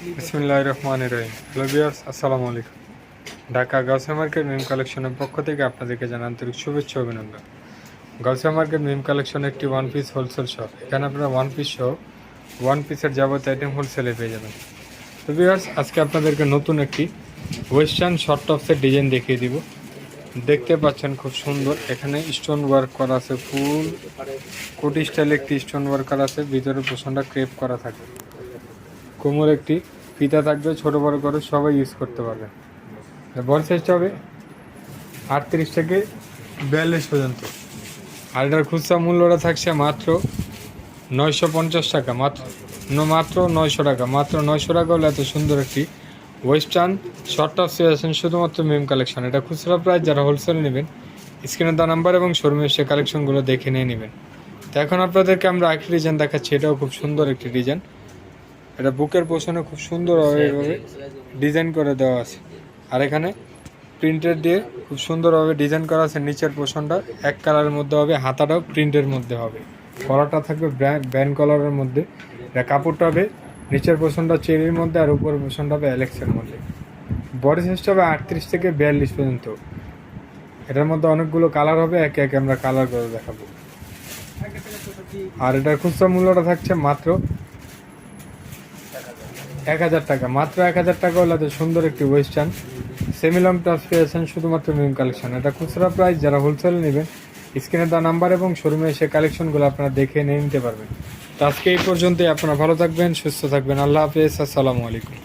বিসমিল্লাহির রহমানির রহিম। Hello viewers, আসসালামু আলাইকুম। ঢাকা গাউসিয়া মার্কেট মিম কালেকশনের পক্ষ থেকে আপনাদেরকে জানাই আন্তরিক শুভেচ্ছা ও অভিনন্দন। গাউসিয়া মার্কেট মিম কালেকশন একটি ওয়ান পিস হোলসেল শপ। এখানে আপনারা ওয়ান পিস সহ ওয়ান পিসের যাবতীয় আইটেম হোলসেলে পেয়ে যাবেন। তো ভিউয়ার্স, আজকে আপনাদেরকে নতুন একটি ওয়েস্টার্ন শর্ট টপসের ডিজাইন দেখিয়ে দিব। দেখতে পাচ্ছেন খুব সুন্দর, এখানে স্টোন ওয়ার্ক করা আছে, ফুল কোটি স্টাইল একটি স্টোন ওয়ার্ক করা আছে, ভিতরে পোষণটা ক্রেপ করা থাকে, কোমর একটি ফিতা থাকবে, ছোট বড় করে সবাই ইউজ করতে পারবেন। বল সাইজটা হবে 38 থেকে 42 পর্যন্ত। আর এটার খুচরা মূল্যটা থাকছে মাত্র 950 টাকা, মাত্র 900 টাকা, মাত্র 900 টাকা হলে এত সুন্দর একটি ওয়েস্টার্ন শর্ট টপ পেয়েছেন শুধুমাত্র মিম কালেকশন। এটা খুচরা প্রাইস, যারা হোলসেল নেবেন স্ক্রিনে দেওয়া নাম্বার এবং শোরুমে সে কালেকশনগুলো দেখে নিয়ে নেবেন। তো এখন আপনাদেরকে আমরা আরেকটি ডিজাইন দেখাচ্ছি, এটাও খুব সুন্দর একটি ডিজাইন। এটা বুকের পোষণে খুব সুন্দরভাবে এইভাবে ডিজাইন করে দেওয়া আছে, আর এখানে প্রিন্টের দিয়ে খুব সুন্দরভাবে ডিজাইন করা আছে। নিচের পোষণটা এক কালারের মধ্যে হবে, হাতাটাও প্রিন্টের মধ্যে হবে, কলারটা থাকবে ব্যান্ড কলারের মধ্যে। এটা কাপড়টা হবে নিচের পোষণটা চেরির মধ্যে, আর উপরের পোষণটা হবে অ্যালেক্সের মধ্যে। বডি সাইজটা হবে 38 থেকে 42 পর্যন্ত। এটার মধ্যে অনেকগুলো কালার হবে, একে একে আমরা কালার করে দেখাবো। আর এটার খুচরা মূল্যটা থাকছে মাত্র 1000 টাকা, মাত্র 1000 টাকা হলে তো সুন্দর একটি ওয়েস্টার্ন সেমি লং টপস পেয়েছেন শুধুমাত্র মিম কালেকশন। এটা খুচরা প্রাইস, যারা হোলসেল নেবেন স্ক্রিনে দেওয়া নাম্বার এবং শোরুমে এসে কালেকশনগুলো আপনারা দেখে নিয়ে নিতে পারবেন। তো আজকে এই পর্যন্তই। আপনারা ভালো থাকবেন, সুস্থ থাকবেন। আল্লাহ হাফেজ, আসসালামু আলাইকুম।